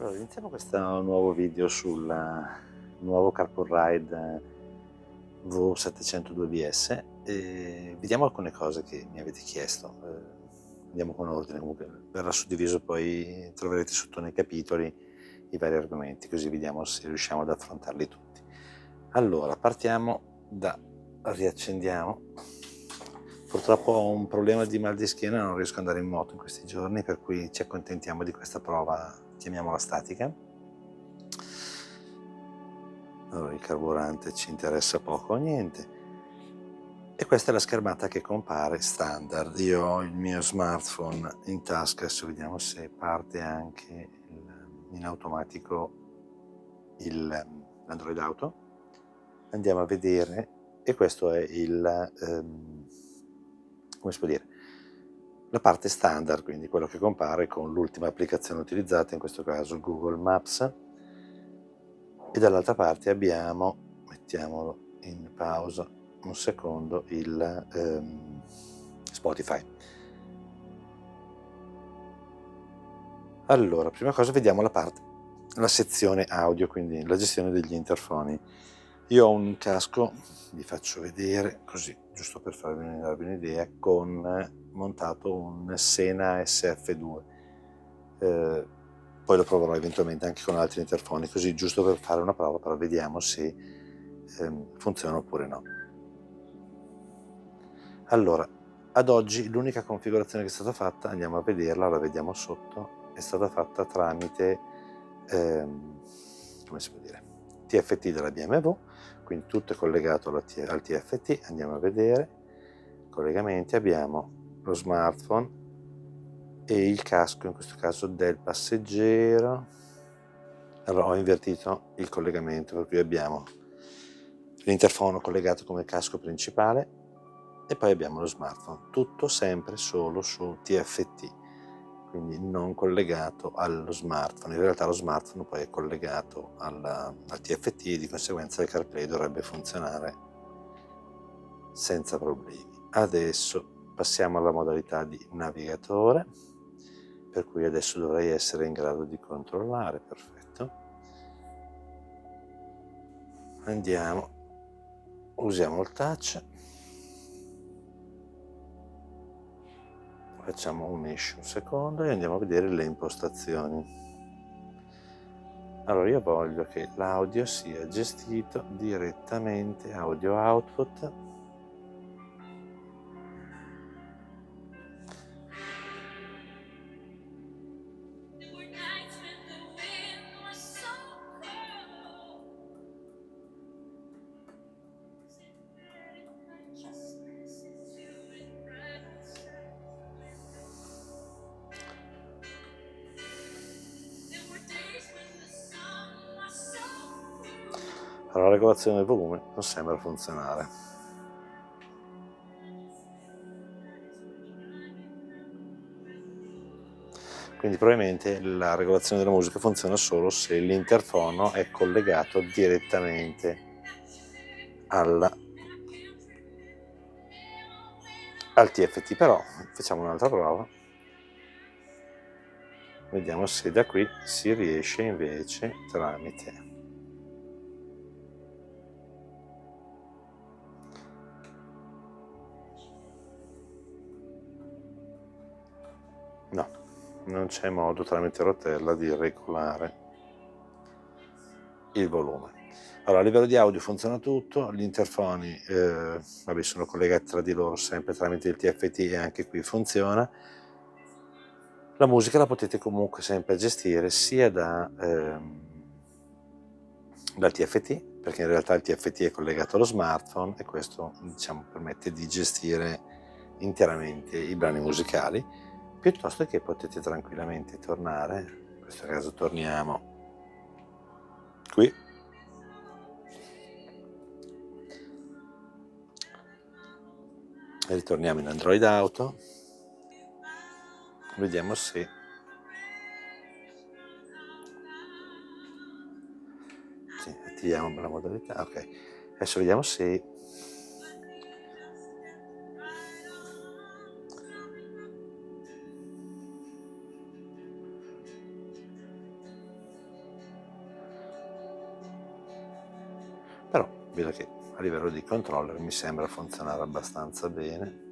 Allora, iniziamo questo nuovo video sul nuovo Carpool Ride V702BS e vediamo alcune cose che mi avete chiesto. Andiamo con ordine, comunque verrà suddiviso, poi troverete sotto nei capitoli i vari argomenti, così vediamo se riusciamo ad affrontarli tutti. Allora, riaccendiamo. Purtroppo ho un problema di mal di schiena, non riesco ad andare in moto in questi giorni, per cui ci accontentiamo di questa prova, chiamiamola statica. Allora, il carburante ci interessa poco o niente. E questa è la schermata che compare standard. Io ho il mio smartphone in tasca, adesso vediamo se parte anche in automatico l'Android Auto. Andiamo a vedere, e questo è come si può dire, la parte standard, quindi quello che compare con l'ultima applicazione utilizzata, in questo caso Google Maps, e dall'altra parte abbiamo, mettiamolo in pausa un secondo, il Spotify. Allora, prima cosa vediamo la sezione audio, quindi la gestione degli interfoni. Io ho un casco, vi faccio vedere così, giusto per darvi un'idea, con montato un Sena SF2. Poi lo proverò eventualmente anche con altri interfoni, così giusto per fare una prova, però vediamo se funziona oppure no. Allora, ad oggi l'unica configurazione che è stata fatta, andiamo a vederla, la vediamo sotto, è stata fatta tramite come si può dire, TFT della BMW, quindi tutto è collegato al TFT. Andiamo a vedere collegamenti, abbiamo lo smartphone e il casco, in questo caso del passeggero. Allora ho invertito il collegamento, per cui abbiamo l'interfono collegato come casco principale e poi abbiamo lo smartphone, tutto sempre solo su TFT, quindi non collegato allo smartphone. In realtà lo smartphone poi è collegato al TFT e di conseguenza il CarPlay dovrebbe funzionare senza problemi. Adesso passiamo alla modalità di navigatore, per cui adesso dovrei essere in grado di controllare. Perfetto. Andiamo, usiamo il touch, facciamo un esce un secondo e andiamo a vedere le impostazioni. Allora, io voglio che l'audio sia gestito direttamente, audio output, allora la regolazione del volume non sembra funzionare. Quindi probabilmente la regolazione della musica funziona solo se l'interfono è collegato direttamente al TFT, però facciamo un'altra prova, vediamo se da qui si riesce invece tramite no, non c'è modo tramite rotella di regolare il volume. Allora, a livello di audio funziona tutto, gli interfoni sono collegati tra di loro sempre tramite il TFT e anche qui funziona. La musica la potete comunque sempre gestire sia dal TFT, perché in realtà il TFT è collegato allo smartphone e questo, diciamo, permette di gestire interamente i brani musicali, piuttosto che potete tranquillamente tornare, in questo caso torniamo qui, e ritorniamo in Android Auto, vediamo se attiviamo la modalità. Ok, adesso vediamo se vedo che a livello di controller mi sembra funzionare abbastanza bene.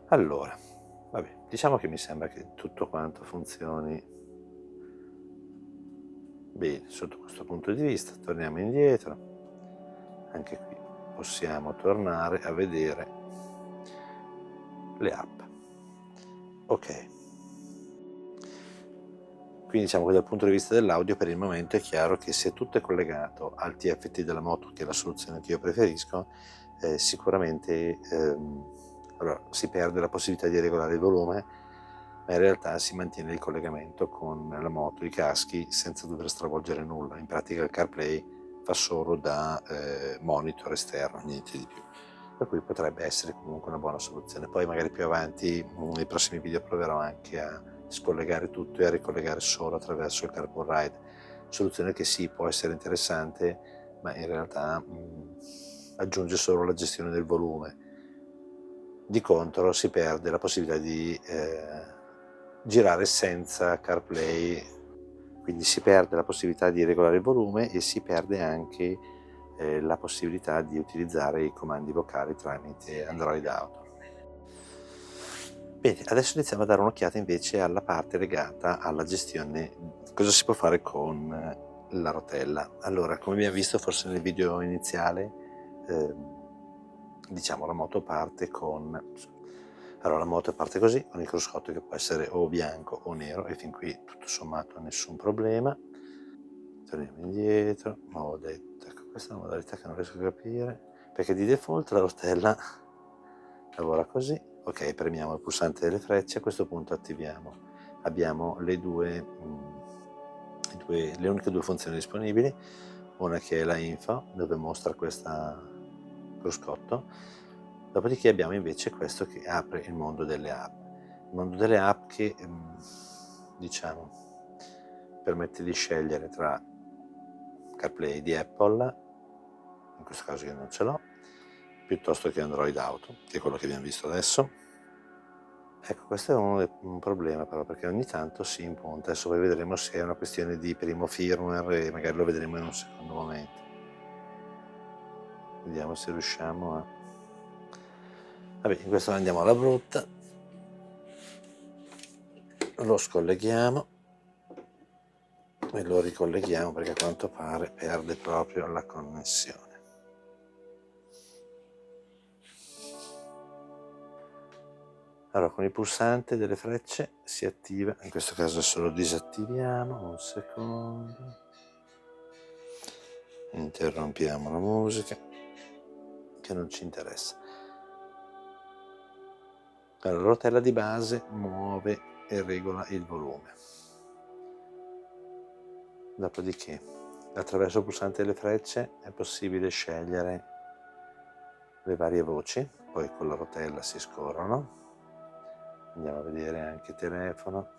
Allora, vabbè, diciamo che mi sembra che tutto quanto funzioni bene sotto questo punto di vista. Torniamo indietro, anche qui possiamo tornare a vedere le app. Ok, quindi diciamo che dal punto di vista dell'audio per il momento è chiaro che se tutto è collegato al TFT della moto, che è la soluzione che io preferisco, sicuramente allora, si perde la possibilità di regolare il volume, ma in realtà si mantiene il collegamento con la moto, i caschi, senza dover stravolgere nulla. In pratica il CarPlay fa solo da monitor esterno, niente di più. Per cui potrebbe essere comunque una buona soluzione. Poi magari più avanti, nei prossimi video, proverò anche a scollegare tutto e a ricollegare solo attraverso il Carpool Ride. Soluzione che sì, può essere interessante, ma in realtà aggiunge solo la gestione del volume. Di contro si perde la possibilità di girare senza CarPlay, quindi si perde la possibilità di regolare il volume e si perde anche la possibilità di utilizzare i comandi vocali tramite Android Auto. Bene, adesso iniziamo a dare un'occhiata invece alla parte legata alla gestione, cosa si può fare con la rotella. Allora, come abbiamo visto forse nel video iniziale, diciamo la moto parte con... Allora, la moto parte così, con il cruscotto che può essere o bianco o nero, e fin qui tutto sommato nessun problema. Torniamo indietro, modalità, ecco, questa è una modalità che non riesco a capire, perché di default la rotella lavora così. Ok, premiamo il pulsante delle frecce, a questo punto attiviamo. Abbiamo le uniche due funzioni disponibili, una che è la info, dove mostra questa cruscotto, dopodiché abbiamo invece questo che apre il mondo delle app. Il mondo delle app che, diciamo, permette di scegliere tra CarPlay di Apple, in questo caso io non ce l'ho, piuttosto che Android Auto, che è quello che abbiamo visto adesso. Ecco, questo è un problema però, perché ogni tanto si impunta. Adesso poi vedremo se è una questione di primo firmware e magari lo vedremo in un secondo momento. Vediamo se riusciamo a... Vabbè, in questo andiamo alla brutta, lo scolleghiamo e lo ricolleghiamo perché a quanto pare perde proprio la connessione. Allora, con il pulsante delle frecce si attiva, in questo caso adesso lo disattiviamo, un secondo, interrompiamo la musica che non ci interessa. Allora, la rotella di base muove e regola il volume, dopodiché attraverso il pulsante delle frecce è possibile scegliere le varie voci, poi con la rotella si scorrono. Andiamo a vedere anche telefono,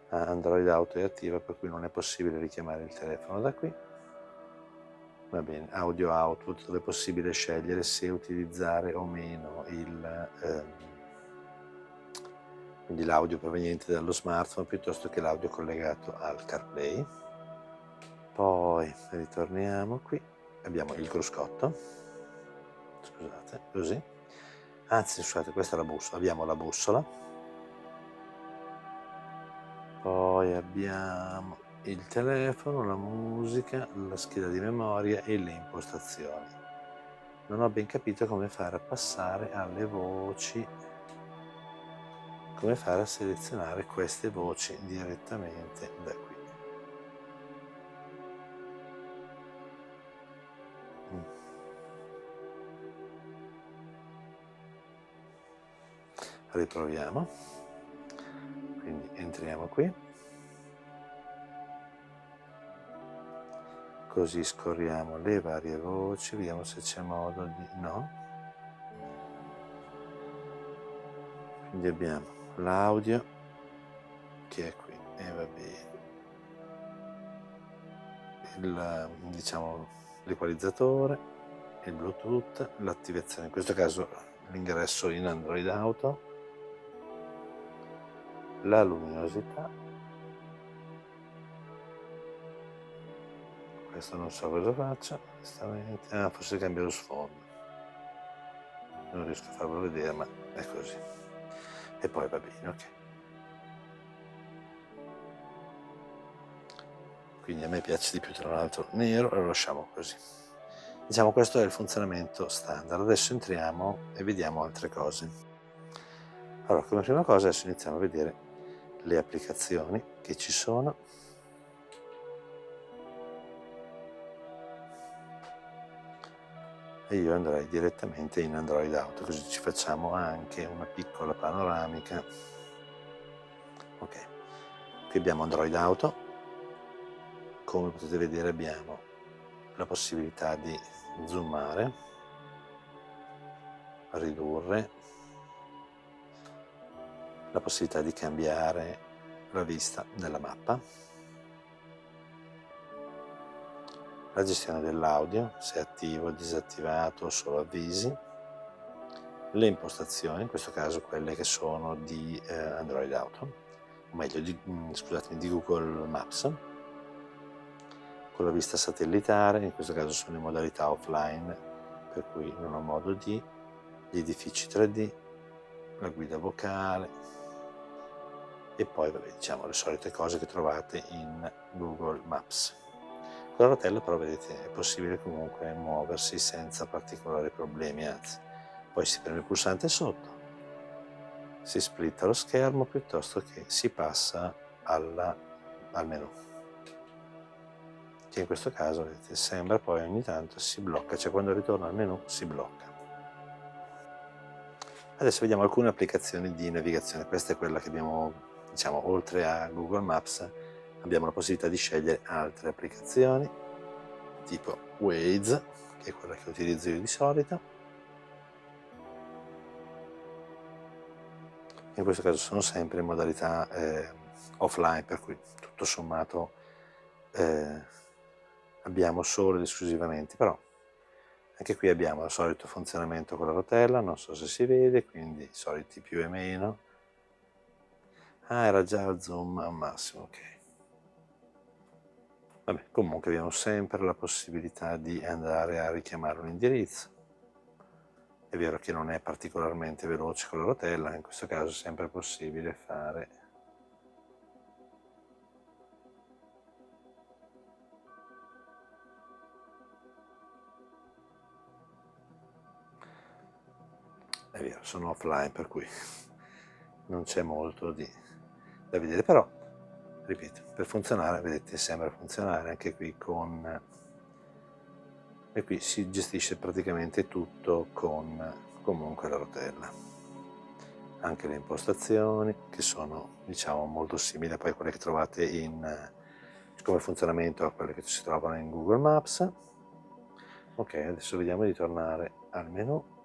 Android Auto è attiva, per cui non è possibile richiamare il telefono da qui. Va bene, audio output, dove è possibile scegliere se utilizzare o meno quindi l'audio proveniente dallo smartphone piuttosto che l'audio collegato al CarPlay. Poi ritorniamo qui, abbiamo il cruscotto, scusate, così, anzi scusate, questa è la bussola, abbiamo la bussola, poi abbiamo il telefono, la musica, la scheda di memoria e le impostazioni. Non ho ben capito come fare a passare alle voci, come fare a selezionare queste voci direttamente da qui. Riproviamo, quindi entriamo qui, così scorriamo le varie voci, vediamo se c'è modo di... no, quindi abbiamo l'audio che è qui e va bene, diciamo l'equalizzatore, il Bluetooth, l'attivazione, in questo caso l'ingresso in Android Auto, la luminosità, questo non so cosa faccia, onestamente, forse cambio lo sfondo, non riesco a farvelo vedere ma è così, e poi va bene, ok. Quindi a me piace di più tra l'altro nero e lo lasciamo così. Diciamo questo è il funzionamento standard. Adesso entriamo e vediamo altre cose. Allora, come prima cosa adesso iniziamo a vedere le applicazioni che ci sono. E io andrei direttamente in Android Auto, così ci facciamo anche una piccola panoramica. Ok, qui abbiamo Android Auto, come potete vedere abbiamo la possibilità di zoomare, ridurre, la possibilità di cambiare la vista della mappa, la gestione dell'audio, se è attivo, disattivato, solo avvisi, le impostazioni, in questo caso quelle che sono di Android Auto, o meglio di Google Maps, con la vista satellitare, in questo caso sono in modalità offline, per cui non ho modo di, gli edifici 3D, la guida vocale e poi vabbè, diciamo le solite cose che trovate in Google Maps. Con la rotella però vedete è possibile comunque muoversi senza particolari problemi, anzi poi si preme il pulsante sotto, si splitta lo schermo piuttosto che si passa al menu, che in questo caso vedete sembra poi ogni tanto si blocca, cioè quando ritorno al menu si blocca. Adesso vediamo alcune applicazioni di navigazione. Questa è quella che abbiamo, diciamo, oltre a Google Maps abbiamo la possibilità di scegliere altre applicazioni tipo Waze, che è quella che utilizzo io di solito. In questo caso sono sempre in modalità offline, per cui tutto sommato abbiamo solo ed esclusivamente, però anche qui abbiamo il solito funzionamento con la rotella, non so se si vede, quindi i soliti più e meno. Ah, era già il zoom al massimo, ok. Vabbè, comunque abbiamo sempre la possibilità di andare a richiamare un indirizzo. È vero che non è particolarmente veloce con la rotella, in questo caso è sempre possibile fare è vero, sono offline per cui non c'è molto da vedere, però ripeto, per funzionare, vedete, sembra funzionare anche qui con, e qui si gestisce praticamente tutto con comunque la rotella, anche le impostazioni che sono diciamo molto simili a poi quelle che trovate come funzionamento a quelle che si trovano in Google Maps. Ok, adesso vediamo di tornare al menu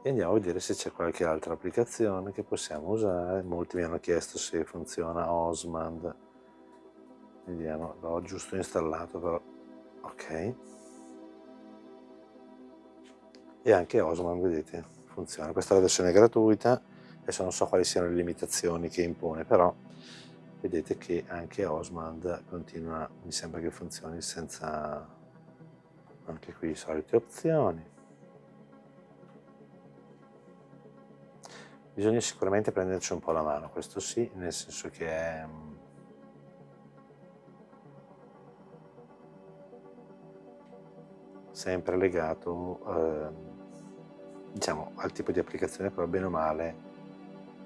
e andiamo a vedere se c'è qualche altra applicazione che possiamo usare. Molti mi hanno chiesto se funziona Osmand, vediamo, l'ho giusto installato però, ok, e anche Osmand vedete funziona. Questa è la versione gratuita, adesso non so quali siano le limitazioni che impone, però vedete che anche Osmand continua, mi sembra che funzioni senza, anche qui solite opzioni. Bisogna sicuramente prenderci un po' la mano, questo sì, nel senso che è sempre legato diciamo al tipo di applicazione, però bene o male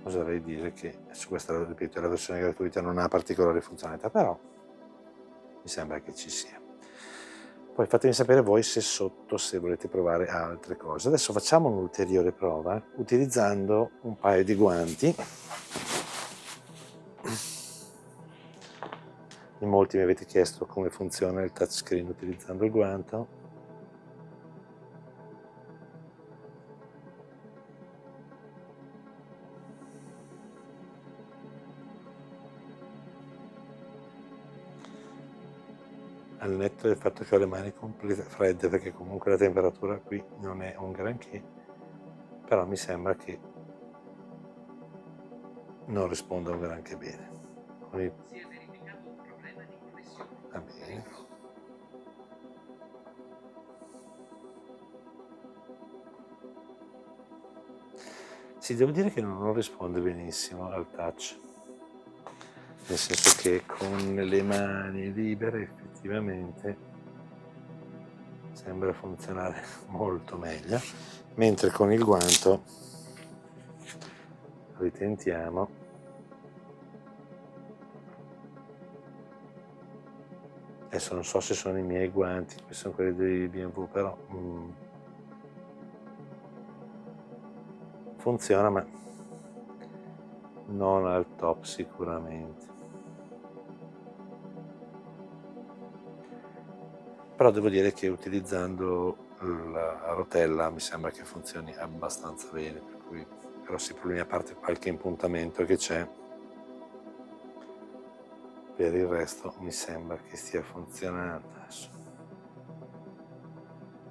oserei dire che su questa, ripeto, la versione gratuita non ha particolari funzionalità, però mi sembra che ci sia. Poi fatemi sapere voi se volete provare altre cose. Adesso facciamo un'ulteriore prova utilizzando un paio di guanti. In molti mi avete chiesto come funziona il touchscreen utilizzando il guanto. al netto del fatto che ho le mani complete fredde, perché comunque la temperatura qui non è un granché, però mi sembra che non risponda un granché bene. Si è verificato un problema di connessione. Va bene. Sì, devo dire che non risponde benissimo al touch, nel senso che con le mani libere effettivamente sembra funzionare molto meglio, mentre con il guanto ritentiamo. Adesso non so se sono i miei guanti, questi sono quelli dei B&W, però funziona, ma non al top sicuramente. Però devo dire che utilizzando la rotella mi sembra che funzioni abbastanza bene, per cui grossi problemi, a parte qualche impuntamento che c'è, per il resto mi sembra che stia funzionando. Adesso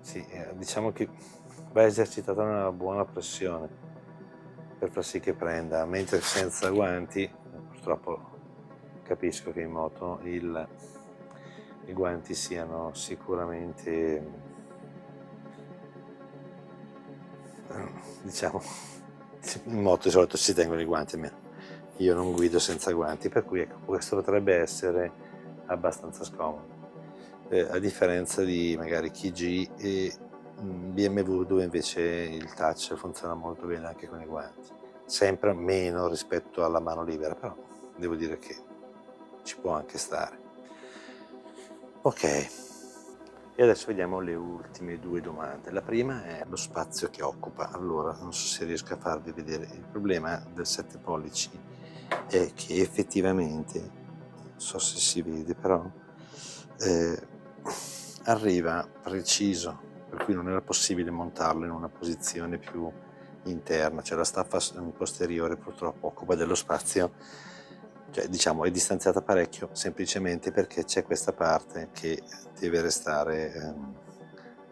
sì, diciamo che va esercitata una buona pressione per far sì che prenda, mentre senza guanti, purtroppo capisco che in moto i guanti siano sicuramente, diciamo, in moto di solito si tengono i guanti, almeno io non guido senza guanti, per cui ecco, questo potrebbe essere abbastanza scomodo, a differenza di magari KG e BMW, dove invece il touch funziona molto bene anche con i guanti, sempre meno rispetto alla mano libera, però devo dire che ci può anche stare. Ok, e adesso vediamo le ultime due domande. La prima è lo spazio che occupa. Allora, non so se riesco a farvi vedere. Il problema del 7 pollici è che effettivamente, non so se si vede, però arriva preciso, per cui non era possibile montarlo in una posizione più interna, cioè la staffa posteriore purtroppo occupa dello spazio, cioè diciamo è distanziata parecchio, semplicemente perché c'è questa parte che deve restare,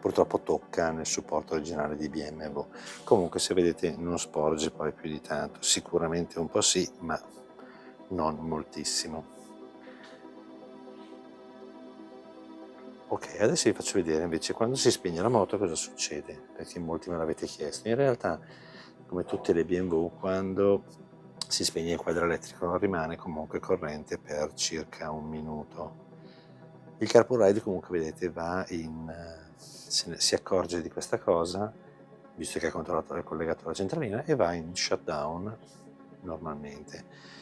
purtroppo tocca nel supporto originale di BMW. Comunque se vedete non sporge poi più di tanto, sicuramente un po' sì, ma non moltissimo. Ok, adesso vi faccio vedere invece quando si spegne la moto cosa succede, perché molti me l'avete chiesto. In realtà, come tutte le BMW, quando si spegne il quadro elettrico rimane comunque corrente per circa un minuto. Il Carpool Ride comunque vedete va si accorge di questa cosa, visto che è collegato alla centralina, e va in shutdown normalmente.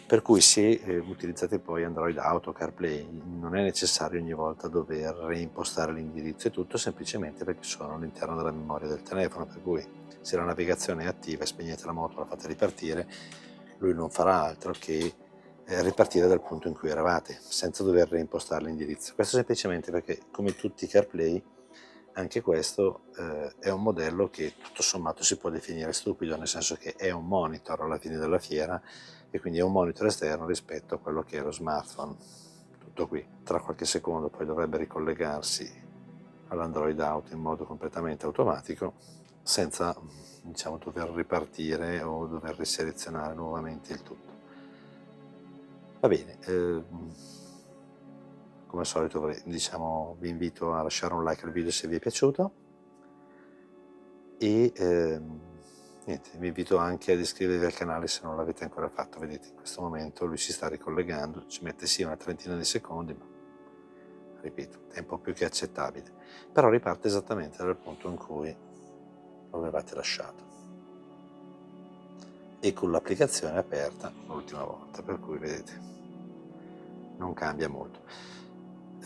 Per cui se utilizzate poi Android Auto, CarPlay, non è necessario ogni volta dover reimpostare l'indirizzo e tutto, semplicemente perché sono all'interno della memoria del telefono, per cui se la navigazione è attiva e spegnete la moto, la fate ripartire, lui non farà altro che ripartire dal punto in cui eravate, senza dover reimpostare l'indirizzo. Questo semplicemente perché, come tutti i CarPlay, anche questo è un modello che tutto sommato si può definire stupido, nel senso che è un monitor alla fine della fiera, e quindi è un monitor esterno rispetto a quello che è lo smartphone. Tutto qui. Tra qualche secondo poi dovrebbe ricollegarsi all'Android Auto in modo completamente automatico, senza diciamo dover ripartire o dover riselezionare nuovamente il tutto. Va bene, come al solito diciamo, vi invito a lasciare un like al video se vi è piaciuto e niente, vi invito anche ad iscrivervi al canale se non l'avete ancora fatto. Vedete, in questo momento lui si sta ricollegando, ci mette sì una trentina di secondi, ma ripeto, tempo più che accettabile, però riparte esattamente dal punto in cui lo avevate lasciato e con l'applicazione aperta l'ultima volta, per cui vedete, non cambia molto.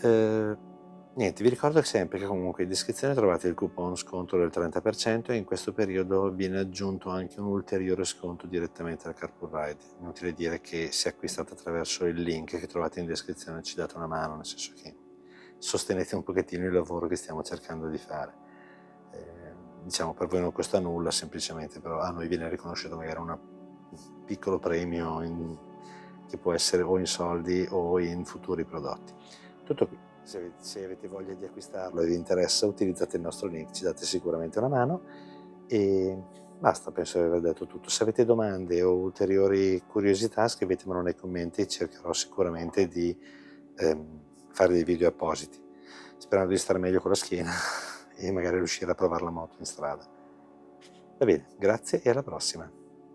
Niente, vi ricordo sempre che comunque in descrizione trovate il coupon sconto del 30% e in questo periodo viene aggiunto anche un ulteriore sconto direttamente al Carpool Ride. Inutile dire che se acquistate attraverso il link che trovate in descrizione ci date una mano, nel senso che sostenete un pochettino il lavoro che stiamo cercando di fare. Diciamo, per voi non costa nulla, semplicemente però a noi viene riconosciuto magari un piccolo premio che può essere o in soldi o in futuri prodotti. Tutto qui. se avete voglia di acquistarlo e vi interessa, utilizzate il nostro link, ci date sicuramente una mano. E basta, penso di aver detto tutto. Se avete domande o ulteriori curiosità, scrivetemelo nei commenti, cercherò sicuramente di fare dei video appositi, sperando di stare meglio con la schiena e magari riuscire a provare la moto in strada. Va bene, grazie e alla prossima.